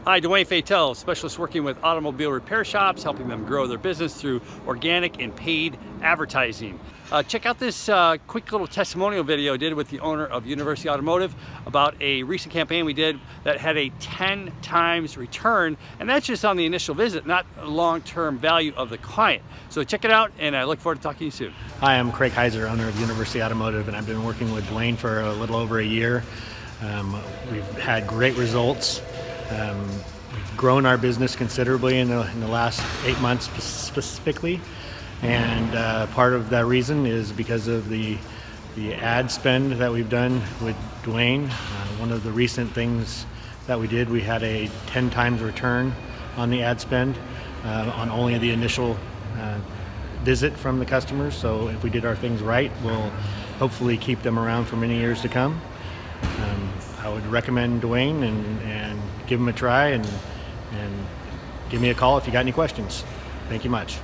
Hi, Dwayne Fatel, specialist working with automobile repair shops, helping them grow their business through organic and paid advertising. Check out this quick little testimonial video I did with the owner of University Automotive about a recent campaign we did that had a 10 times return, and that's just on the initial visit, not long-term value of the client. So check it out, and I look forward to talking to you soon. Hi, I'm Craig Heiser, owner of University Automotive, and I've been working with Dwayne for a little over a year. We've had great results. We've grown our business considerably in the last 8 months specifically, and part of that reason is because of the ad spend that we've done with Dwayne. One of the recent things that we did, we had a 10 times return on the ad spend on only the initial visit from the customers. So if we did our things right, we'll hopefully keep them around for many years to come. I would recommend Dwayne and give him a try, and give me a call if you got any questions. Thank you much.